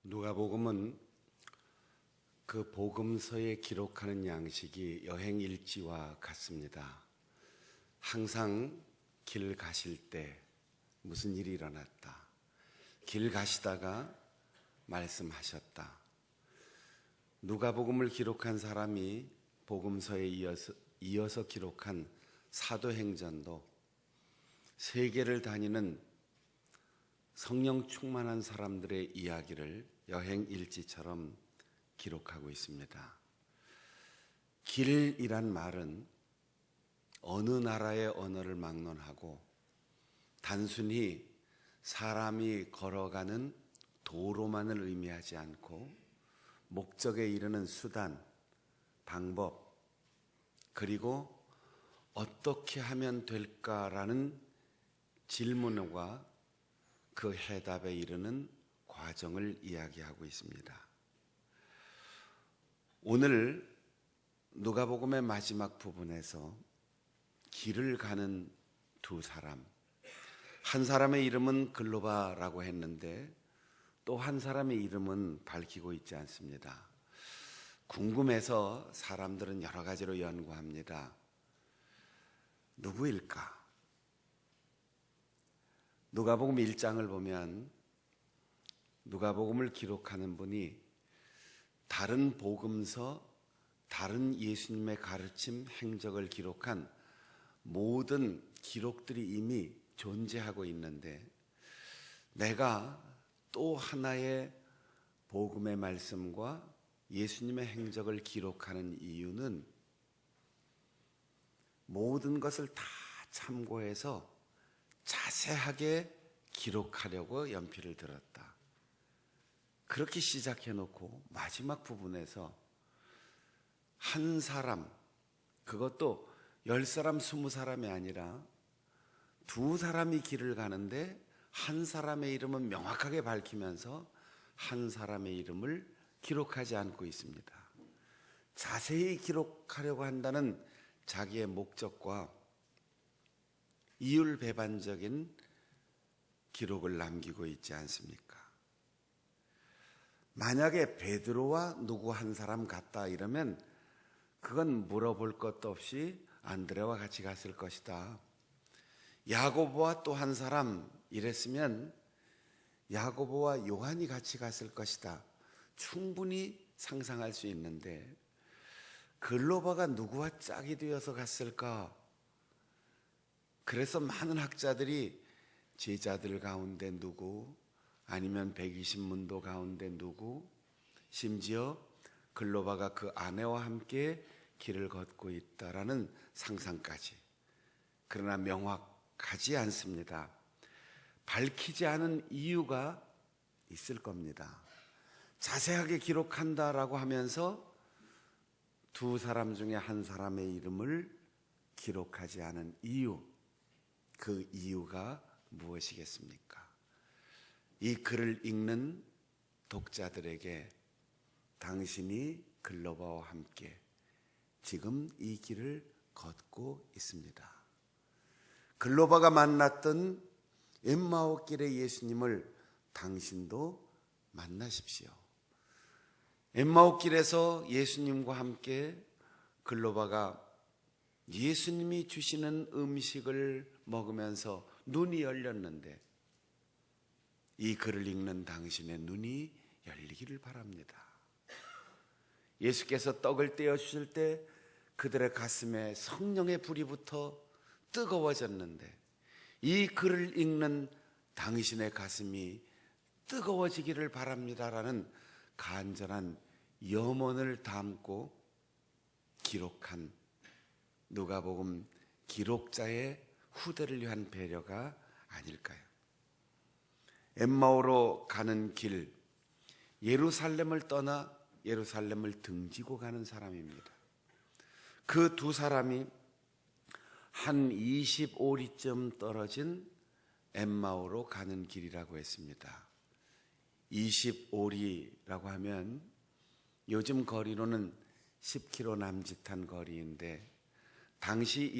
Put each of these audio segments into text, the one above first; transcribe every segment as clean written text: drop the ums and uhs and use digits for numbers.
누가복음은 그 복음서에 기록하는 양식이 여행 일지와 같습니다. 항상 길 가실 때 무슨 일이 일어났다. 길 가시다가 말씀하셨다. 누가복음을 기록한 사람이 복음서에 이어서 기록한 사도행전도 세계를 다니는 성령 충만한 사람들의 이야기를 여행 일지처럼 기록하고 있습니다. 길이란 말은 어느 나라의 언어를 막론하고 단순히 사람이 걸어가는 도로만을 의미하지 않고 목적에 이르는 수단, 방법, 그리고 어떻게 하면 될까라는 질문과 그 해답에 이르는 과정을 이야기하고 있습니다. 오늘 누가복음의 마지막 부분에서 길을 가는 두 사람, 한 사람의 이름은 글로바라고 했는데 또 한 사람의 이름은 밝히고 있지 않습니다. 궁금해서 사람들은 여러 가지로 연구합니다. 누구일까? 누가복음 1장을 보면 누가복음을 기록하는 분이 다른 복음서, 다른 예수님의 가르침, 행적을 기록한 모든 기록들이 이미 존재하고 있는데 내가 또 하나의 복음의 말씀과 예수님의 행적을 기록하는 이유는 모든 것을 다 참고해서 자세하게 기록하려고 연필을 들었다. 그렇게 시작해놓고 마지막 부분에서 한 사람, 그것도 10사람, 20사람이 아니라 두 사람이 길을 가는데 한 사람의 이름은 명확하게 밝히면서 한 사람의 이름을 기록하지 않고 있습니다. 자세히 기록하려고 한다는 자기의 목적과 이율배반적인 기록을 남기고 있지 않습니까? 만약에 베드로와 누구 한 사람 같다 이러면 그건 물어볼 것도 없이 안드레와 같이 갔을 것이다. 야고보와 또 한 사람 이랬으면 야고보와 요한이 같이 갔을 것이다. 충분히 상상할 수 있는데 글로바가 누구와 짝이 되어서 갔을까? 그래서 많은 학자들이 제자들 가운데 누구, 아니면 120문도 가운데 누구, 심지어 글로바가 그 아내와 함께 길을 걷고 있다라는 상상까지. 그러나 명확하지 않습니다. 밝히지 않은 이유가 있을 겁니다. 자세하게 기록한다라고 하면서 두 사람 중에 한 사람의 이름을 기록하지 않은 이유, 그 이유가 무엇이겠습니까? 이 글을 읽는 독자들에게 당신이 글로바와 함께 지금 이 길을 걷고 있습니다. 글로바가 만났던 엠마오 길의 예수님을 당신도 만나십시오. 엠마오 길에서 예수님과 함께 글로바가 예수님이 주시는 음식을 먹으면서 눈이 열렸는데 이 글을 읽는 당신의 눈이 열리기를 바랍니다. 예수께서 떡을 떼어 주실 때 그들의 가슴에 성령의 불이 붙어 뜨거워졌는데 이 글을 읽는 당신의 가슴이 뜨거워지기를 바랍니다라는 간절한 염원을 담고 기록한 누가복음 기록자의 후대를 위한 배려가 아닐까요? 엠마오로 가는 길, 예루살렘을 떠나 예루살렘을 등지고 가는 사람입니다. 그 두 사람이 한 25리쯤 떨어진 엠마오로 가는 길이라고 했습니다. 25리라고 하면 요즘 거리로는 10km 남짓한 거리인데 당시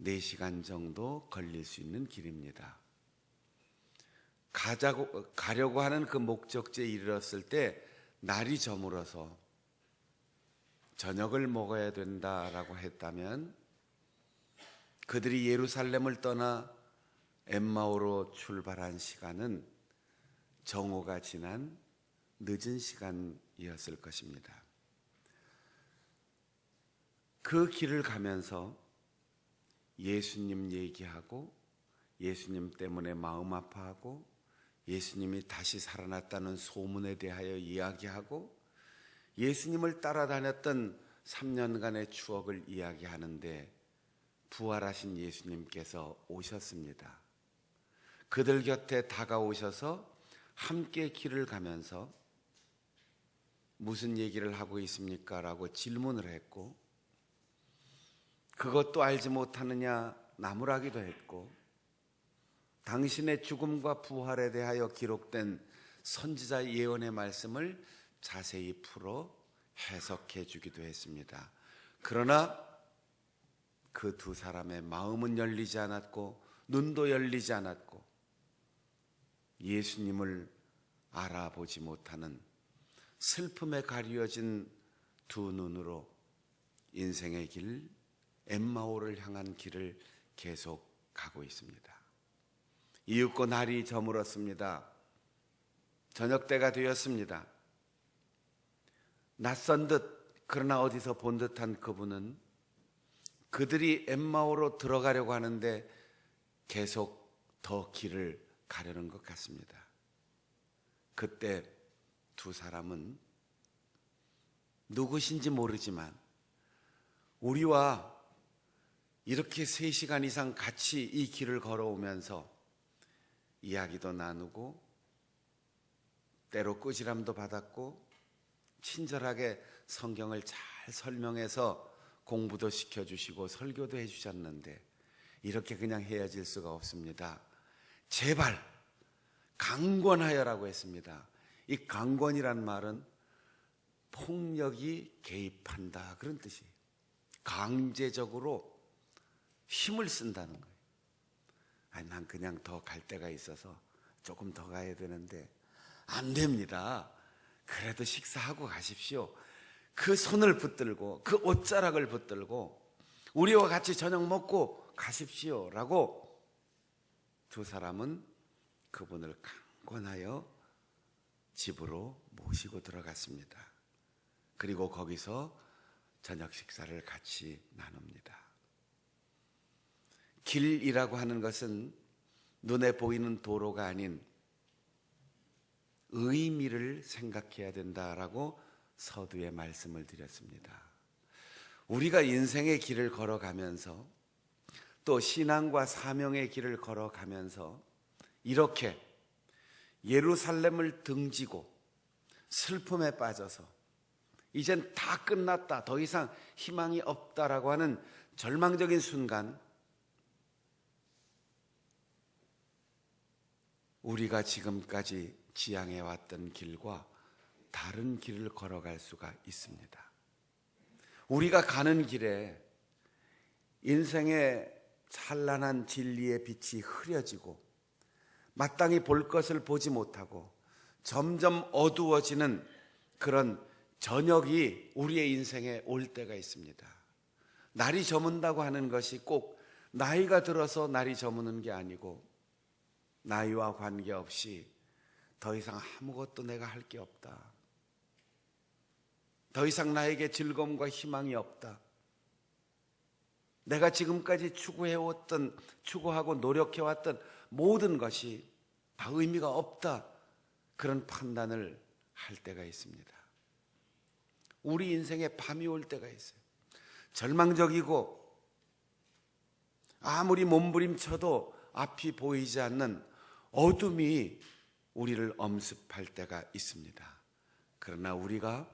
4시간 정도 걸릴 수 있는 길입니다. 가려고 하는 그 목적지에 이르렀을 때 날이 저물어서 저녁을 먹어야 된다라고 했다면 그들이 예루살렘을 떠나 엠마오로 출발한 시간은 정오가 지난 늦은 시간이었을 것입니다. 그 길을 가면서 예수님 얘기하고 예수님 때문에 마음 아파하고 예수님이 다시 살아났다는 소문에 대하여 이야기하고 예수님을 따라다녔던 3년간의 추억을 이야기하는데 부활하신 예수님께서 오셨습니다. 그들 곁에 다가오셔서 함께 길을 가면서 무슨 얘기를 하고 있습니까? 라고 질문을 했고 그것도 알지 못하느냐 나무라기도 했고 당신의 죽음과 부활에 대하여 기록된 선지자 예언의 말씀을 자세히 풀어 해석해 주기도 했습니다. 그러나 그 두 사람의 마음은 열리지 않았고 눈도 열리지 않았고 예수님을 알아보지 못하는 슬픔에 가려진 두 눈으로 인생의 길 엠마오를 향한 길을 계속 가고 있습니다. 이윽고 날이 저물었습니다. 저녁 때가 되었습니다. 낯선 듯 그러나 어디서 본 듯한 그분은 그들이 엠마오로 들어가려고 하는데 계속 더 길을 가려는 것 같습니다. 그때 두 사람은 누구신지 모르지만 우리와 이렇게 3시간 이상 같이 이 길을 걸어오면서 이야기도 나누고 때로 꾸지람도 받았고 친절하게 성경을 잘 설명해서 공부도 시켜주시고 설교도 해주셨는데 이렇게 그냥 헤어질 수가 없습니다. 제발 강권하여라고 했습니다. 이 강권이란 말은 폭력이 개입한다 그런 뜻이에요. 강제적으로 힘을 쓴다는 거예요. 아니, 난 그냥 더 갈 데가 있어서 조금 더 가야 되는데 안 됩니다. 그래도 식사하고 가십시오. 그 손을 붙들고 그 옷자락을 붙들고 우리와 같이 저녁 먹고 가십시오 라고 두 사람은 그분을 강권하여 집으로 모시고 들어갔습니다. 그리고 거기서 저녁 식사를 같이 나눕니다. 길이라고 하는 것은 눈에 보이는 도로가 아닌 의미를 생각해야 된다라고 서두에 말씀을 드렸습니다. 우리가 인생의 길을 걸어가면서 또 신앙과 사명의 길을 걸어가면서 이렇게 예루살렘을 등지고 슬픔에 빠져서 이젠 다 끝났다, 더 이상 희망이 없다라고 하는 절망적인 순간 우리가 지금까지 지향해왔던 길과 다른 길을 걸어갈 수가 있습니다. 우리가 가는 길에 인생의 찬란한 진리의 빛이 흐려지고 마땅히 볼 것을 보지 못하고 점점 어두워지는 그런 저녁이 우리의 인생에 올 때가 있습니다. 날이 저문다고 하는 것이 꼭 나이가 들어서 날이 저무는 게 아니고 나이와 관계없이 더 이상 아무것도 내가 할 게 없다. 더 이상 나에게 즐거움과 희망이 없다. 내가 지금까지 추구하고 노력해왔던 모든 것이 다 의미가 없다. 그런 판단을 할 때가 있습니다. 우리 인생에 밤이 올 때가 있어요. 절망적이고 아무리 몸부림쳐도 앞이 보이지 않는 어둠이 우리를 엄습할 때가 있습니다. 그러나 우리가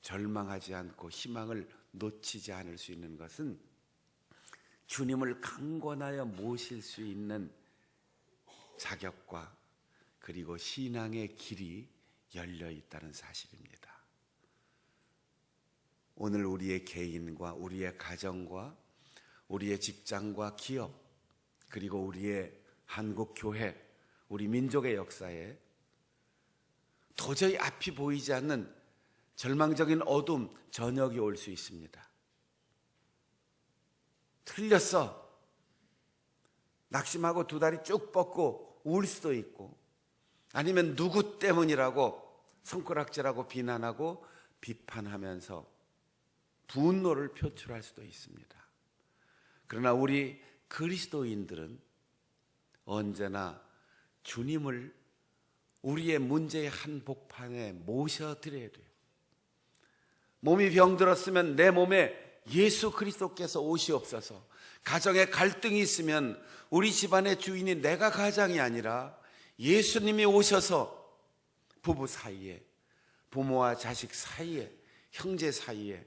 절망하지 않고 희망을 놓치지 않을 수 있는 것은 주님을 강권하여 모실 수 있는 자격과 그리고 신앙의 길이 열려 있다는 사실입니다. 오늘 우리의 개인과 우리의 가정과 우리의 직장과 기업, 그리고 우리의 한국 교회, 우리 민족의 역사에 도저히 앞이 보이지 않는 절망적인 어둠, 저녁이 올 수 있습니다. 틀렸어. 낙심하고 두 다리 쭉 뻗고 울 수도 있고, 아니면 누구 때문이라고 손가락질하고 비난하고 비판하면서 분노를 표출할 수도 있습니다. 그러나 우리 그리스도인들은 언제나 주님을 우리의 문제의 한복판에 모셔드려야 돼요. 몸이 병들었으면 내 몸에 예수 그리스도께서 오시옵소서. 가정에 갈등이 있으면 우리 집안의 주인이 내가 가장이 아니라 예수님이 오셔서 부부 사이에, 부모와 자식 사이에, 형제 사이에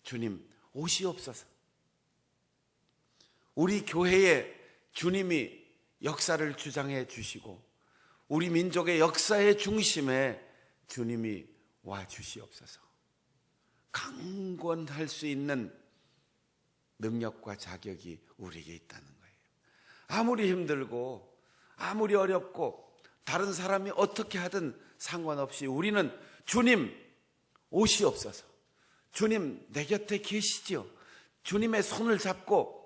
주님 오시옵소서. 우리 교회에 주님이 역사를 주장해 주시고 우리 민족의 역사의 중심에 주님이 와 주시옵소서. 강권할 수 있는 능력과 자격이 우리에게 있다는 거예요. 아무리 힘들고 아무리 어렵고 다른 사람이 어떻게 하든 상관없이 우리는 주님 오시옵소서. 주님 내 곁에 계시지요. 주님의 손을 잡고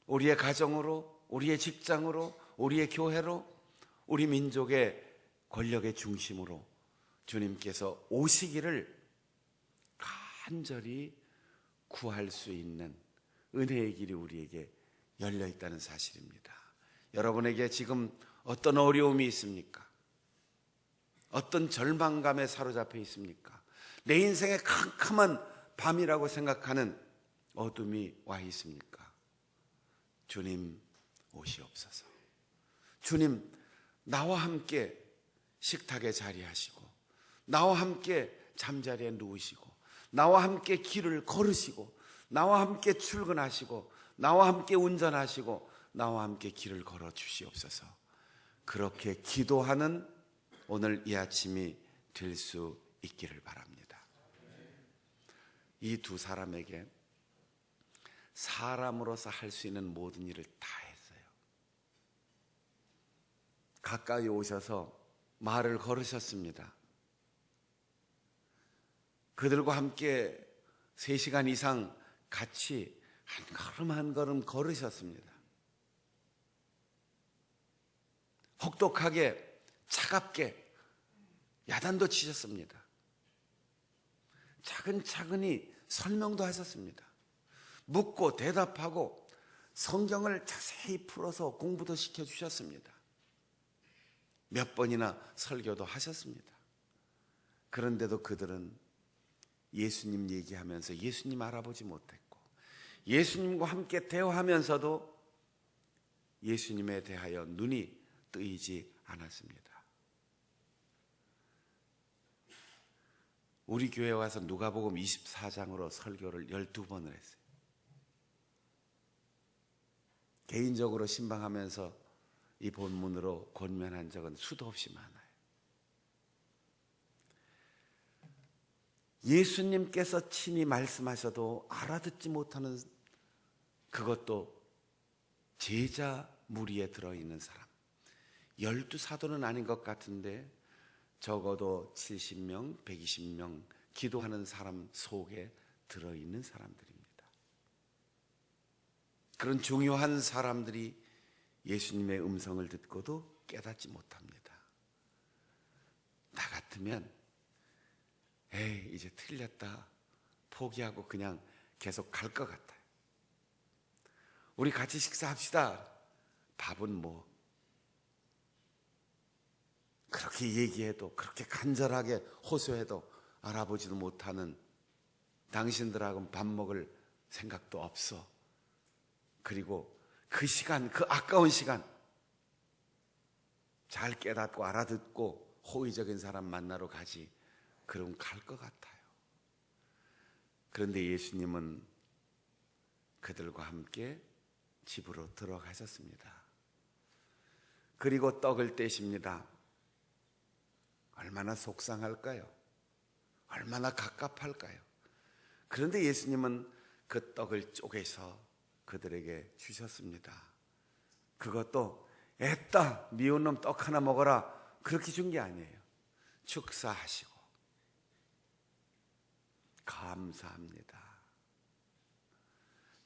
우리의 가정으로, 우리의 직장으로, 우리의 교회로, 우리 민족의 권력의 중심으로 주님께서 오시기를 간절히 구할 수 있는 은혜의 길이 우리에게 열려 있다는 사실입니다. 여러분에게 지금 어떤 어려움이 있습니까? 어떤 절망감에 사로잡혀 있습니까? 내 인생의 캄캄한 밤이라고 생각하는 어둠이 와 있습니까? 주님 오시옵소서. 주님 나와 함께 식탁에 자리하시고 나와 함께 잠자리에 누우시고 나와 함께 길을 걸으시고 나와 함께 출근하시고 나와 함께 운전하시고 나와 함께 길을 걸어 주시옵소서. 그렇게 기도하는 오늘 이 아침이 될 수 있기를 바랍니다. 이 두 사람에게 사람으로서 할 수 있는 모든 일을 다 했어요. 가까이 오셔서 말을 걸으셨습니다. 그들과 함께 3시간 이상 같이 한 걸음 한 걸음 걸으셨습니다. 혹독하게 차갑게 야단도 치셨습니다. 차근차근히 설명도 하셨습니다. 묻고 대답하고 성경을 자세히 풀어서 공부도 시켜주셨습니다. 몇 번이나 설교도 하셨습니다. 그런데도 그들은 예수님 얘기하면서 예수님 알아보지 못했고 예수님과 함께 대화하면서도 예수님에 대하여 눈이 뜨이지 않았습니다. 우리 교회에 와서 누가복음 24장으로 설교를 12번을 했어요. 개인적으로 신방하면서 이 본문으로 권면한 적은 수도 없이 많아요. 예수님께서 친히 말씀하셔도 알아듣지 못하는, 그것도 제자 무리에 들어있는 사람, 12사도는 아닌 것 같은데 적어도 70명, 120명 기도하는 사람 속에 들어있는 사람들입니다. 그런 중요한 사람들이 예수님의 음성을 듣고도 깨닫지 못합니다. 나 같으면 에이 이제 틀렸다 포기하고 그냥 계속 갈 것 같아요. 우리 같이 식사합시다. 밥은 뭐 그렇게 얘기해도 그렇게 간절하게 호소해도 알아보지도 못하는 당신들하고는 밥 먹을 생각도 없어. 그리고 그 시간, 그 아까운 시간 잘 깨닫고 알아듣고 호의적인 사람 만나러 가지. 그럼 갈 것 같아요. 그런데 예수님은 그들과 함께 집으로 들어가셨습니다. 그리고 떡을 떼십니다. 얼마나 속상할까요? 얼마나 갑갑할까요? 그런데 예수님은 그 떡을 쪼개서 그들에게 주셨습니다. 그것도 애따 미운 놈 떡 하나 먹어라 그렇게 준 게 아니에요. 축사하시고 감사합니다.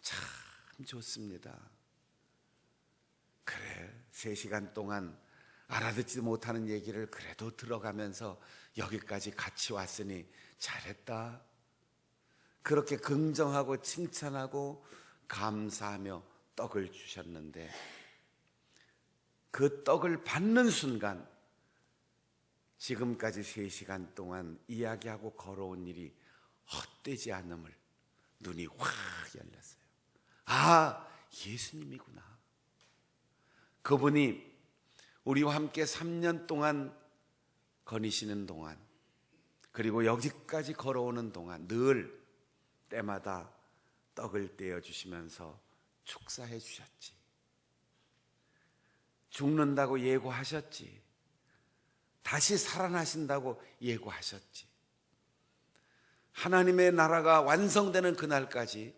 참 좋습니다. 그래 3시간 동안 알아듣지 못하는 얘기를 그래도 들어가면서 여기까지 같이 왔으니 잘했다. 그렇게 긍정하고 칭찬하고 감사하며 떡을 주셨는데 그 떡을 받는 순간 지금까지 3시간 동안 이야기하고 걸어온 일이 헛되지 않음을 눈이 확 열렸어요. 아, 예수님이구나. 그분이 우리와 함께 3년 동안 거니시는 동안 그리고 여기까지 걸어오는 동안 늘 때마다 떡을 떼어 주시면서 축사해 주셨지. 죽는다고 예고하셨지. 다시 살아나신다고 예고하셨지. 하나님의 나라가 완성되는 그날까지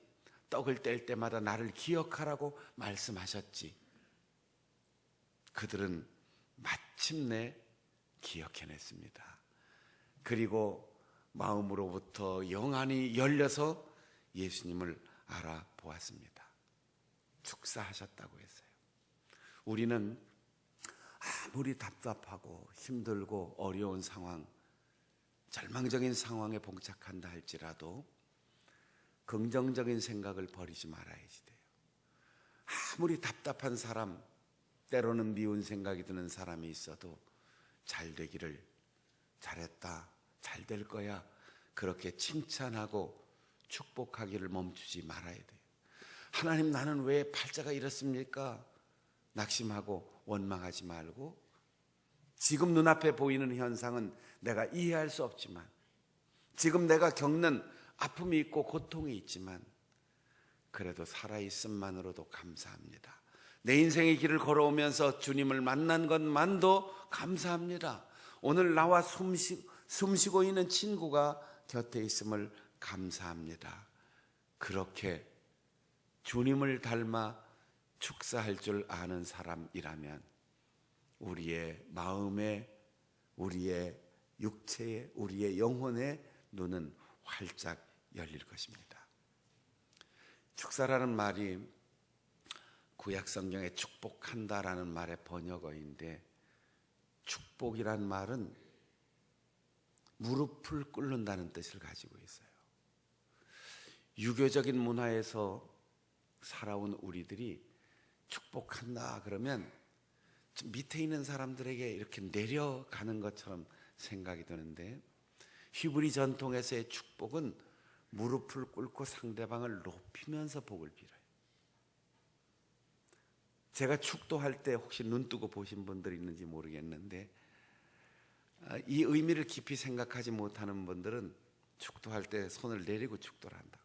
떡을 뗄 때마다 나를 기억하라고 말씀하셨지. 그들은 마침내 기억해냈습니다. 그리고 마음으로부터 영안이 열려서 예수님을 알아보았습니다. 축사하셨다고 했어요. 우리는 아무리 답답하고 힘들고 어려운 상황, 절망적인 상황에 봉착한다 할지라도 긍정적인 생각을 버리지 말아야지 돼요. 아무리 답답한 사람, 때로는 미운 생각이 드는 사람이 있어도 잘 되기를, 잘했다, 잘 될 거야, 그렇게 칭찬하고 축복하기를 멈추지 말아야 돼요. 하나님, 나는 왜 팔자가 이렇습니까? 낙심하고 원망하지 말고, 지금 눈앞에 보이는 현상은 내가 이해할 수 없지만, 지금 내가 겪는 아픔이 있고 고통이 있지만 그래도 살아있음만으로도 감사합니다. 내 인생의 길을 걸어오면서 주님을 만난 것만도 감사합니다. 오늘 나와 숨쉬고 있는 친구가 곁에 있음을 감사합니다. 그렇게 주님을 닮아 축사할 줄 아는 사람이라면 우리의 마음에, 우리의 육체에, 우리의 영혼의 눈은 활짝 열릴 것입니다. 축사라는 말이 구약 성경에 축복한다라는 말의 번역어인데, 축복이란 말은 무릎을 꿇는다는 뜻을 가지고 있어요. 유교적인 문화에서 살아온 우리들이 축복한다 그러면 밑에 있는 사람들에게 이렇게 내려가는 것처럼 생각이 드는데, 히브리 전통에서의 축복은 무릎을 꿇고 상대방을 높이면서 복을 빌어요. 제가 축도할 때 혹시 눈 뜨고 보신 분들이 있는지 모르겠는데, 이 의미를 깊이 생각하지 못하는 분들은 축도할 때 손을 내리고 축도를 한다.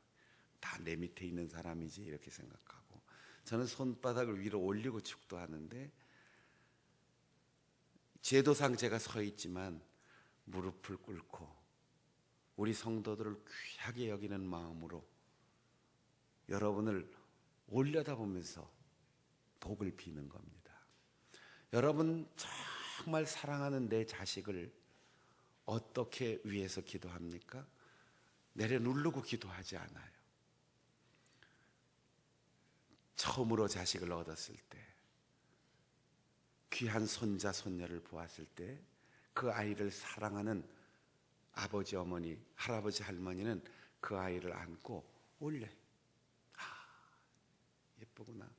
다 내 밑에 있는 사람이지 이렇게 생각하고, 저는 손바닥을 위로 올리고 축도하는데, 제도상 제가 서 있지만 무릎을 꿇고 우리 성도들을 귀하게 여기는 마음으로 여러분을 올려다보면서 복을 비는 겁니다. 여러분 정말 사랑하는 내 자식을 어떻게 위해서 기도합니까? 내려 누르고 기도하지 않아요. 처음으로 자식을 얻었을 때, 귀한 손자 손녀를 보았을 때 그 아이를 사랑하는 아버지, 어머니, 할아버지, 할머니는 그 아이를 안고 올려요. 예쁘구나,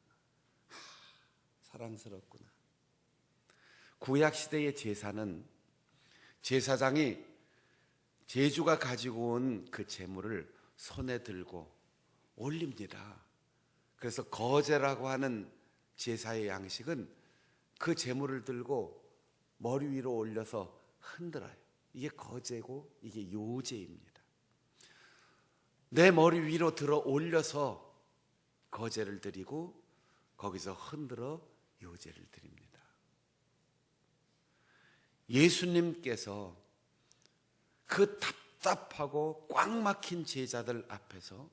사랑스럽구나. 구약시대의 제사는 제사장이 제주가 가지고 온 그 제물을 손에 들고 올립니다. 그래서 거제라고 하는 제사의 양식은 그 제물을 들고 머리 위로 올려서 흔들어요. 이게 거제고 이게 요제입니다. 내 머리 위로 들어 올려서 거제를 드리고 거기서 흔들어 요제를 드립니다. 예수님께서 그 답답하고 꽉 막힌 제자들 앞에서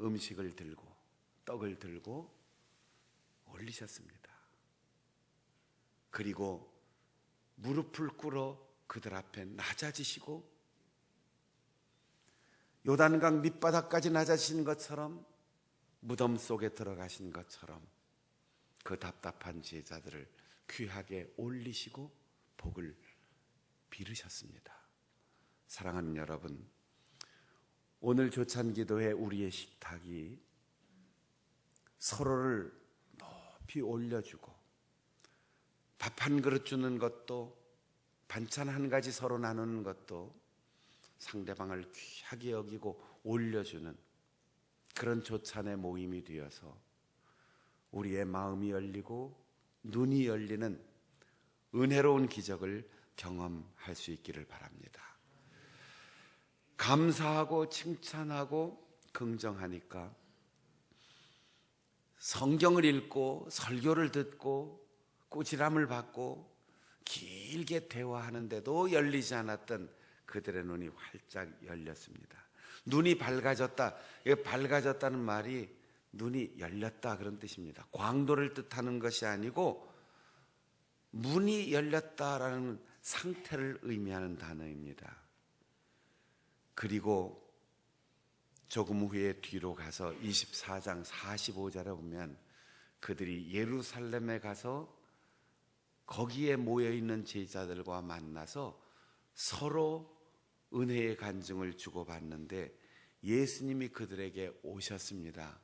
음식을 들고 떡을 들고 올리셨습니다. 그리고 무릎을 꿇어 그들 앞에 낮아지시고 요단강 밑바닥까지 낮아지신 것처럼 무덤 속에 들어가신 것처럼 그 답답한 제자들을 귀하게 올리시고 복을 빌으셨습니다. 사랑하는 여러분, 오늘 조찬기도회 우리의 식탁이 서로를 높이 올려주고 밥 한 그릇 주는 것도 반찬 한 가지 서로 나누는 것도 상대방을 귀하게 여기고 올려주는 그런 조찬의 모임이 되어서 우리의 마음이 열리고 눈이 열리는 은혜로운 기적을 경험할 수 있기를 바랍니다. 감사하고 칭찬하고 긍정하니까 성경을 읽고 설교를 듣고 꾸지람을 받고 길게 대화하는데도 열리지 않았던 그들의 눈이 활짝 열렸습니다. 눈이 밝아졌다. 밝아졌다는 말이 눈이 열렸다 그런 뜻입니다. 광도를 뜻하는 것이 아니고 문이 열렸다라는 상태를 의미하는 단어입니다. 그리고 조금 후에 뒤로 가서 24장 45절에 보면 그들이 예루살렘에 가서 거기에 모여있는 제자들과 만나서 서로 은혜의 간증을 주고받는데 예수님이 그들에게 오셨습니다.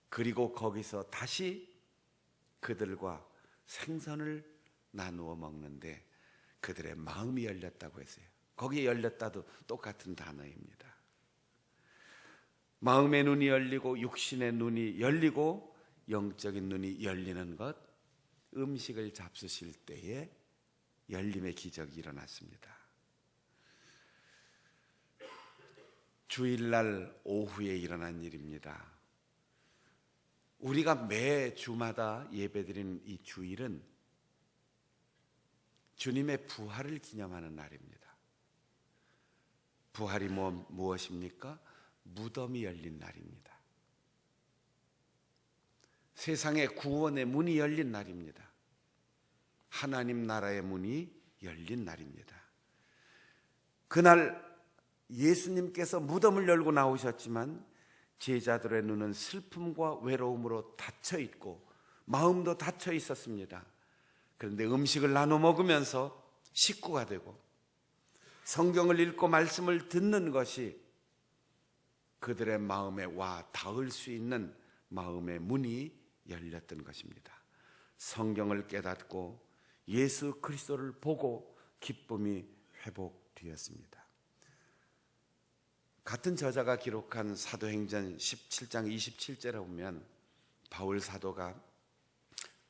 그리고 거기서 다시 그들과 생선을 나누어 먹는데 그들의 마음이 열렸다고 했어요. 거기에 열렸다도 똑같은 단어입니다. 마음의 눈이 열리고 육신의 눈이 열리고 영적인 눈이 열리는 것, 음식을 잡수실 때에 열림의 기적이 일어났습니다. 주일날 오후에 일어난 일입니다. 우리가 매 주마다 예배드리는 이 주일은 주님의 부활을 기념하는 날입니다. 부활이 무엇입니까? 무덤이 열린 날입니다. 세상의 구원의 문이 열린 날입니다. 하나님 나라의 문이 열린 날입니다. 그날 예수님께서 무덤을 열고 나오셨지만 제자들의 눈은 슬픔과 외로움으로 닫혀 있고 마음도 닫혀 있었습니다. 그런데 음식을 나눠 먹으면서 식구가 되고 성경을 읽고 말씀을 듣는 것이 그들의 마음에 와 닿을 수 있는 마음의 문이 열렸던 것입니다. 성경을 깨닫고 예수 그리스도를 보고 기쁨이 회복되었습니다. 같은 저자가 기록한 사도행전 17장 27절에 보면 바울 사도가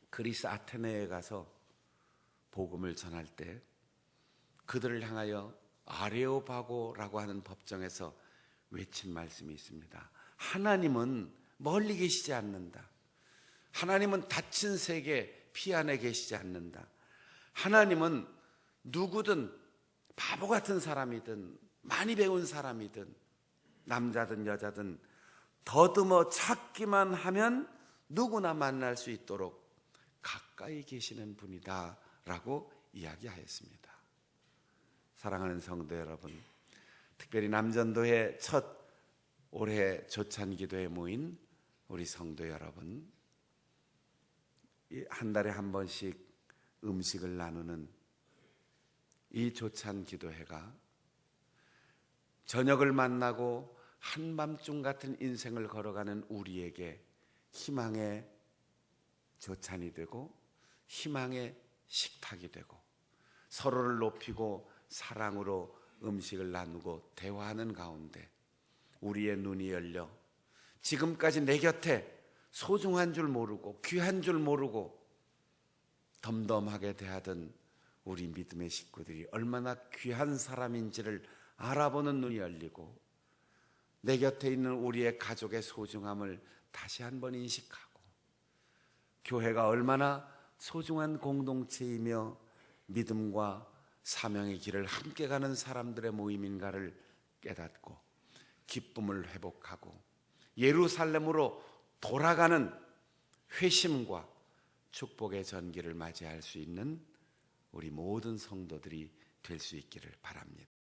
그리스 아테네에 가서 복음을 전할 때 그들을 향하여 아레오바고라고 하는 법정에서 외친 말씀이 있습니다. 하나님은 멀리 계시지 않는다. 하나님은 닫힌 세계 피 안에 계시지 않는다. 하나님은 누구든 바보 같은 사람이든 많이 배운 사람이든 남자든 여자든 더듬어 찾기만 하면 누구나 만날 수 있도록 가까이 계시는 분이다 라고 이야기하였습니다. 사랑하는 성도 여러분, 특별히 남전도의 첫 올해 조찬기도에 모인 우리 성도 여러분, 한 달에 한 번씩 음식을 나누는 이 조찬기도회가 저녁을 만나고 한밤중 같은 인생을 걸어가는 우리에게 희망의 조찬이 되고 희망의 식탁이 되고 서로를 높이고 사랑으로 음식을 나누고 대화하는 가운데 우리의 눈이 열려 지금까지 내 곁에 소중한 줄 모르고 귀한 줄 모르고 덤덤하게 대하던 우리 믿음의 식구들이 얼마나 귀한 사람인지를 알아보는 눈이 열리고 내 곁에 있는 우리의 가족의 소중함을 다시 한번 인식하고 교회가 얼마나 소중한 공동체이며 믿음과 사명의 길을 함께 가는 사람들의 모임인가를 깨닫고 기쁨을 회복하고 예루살렘으로 돌아가는 회심과 축복의 전기를 맞이할 수 있는 우리 모든 성도들이 될 수 있기를 바랍니다.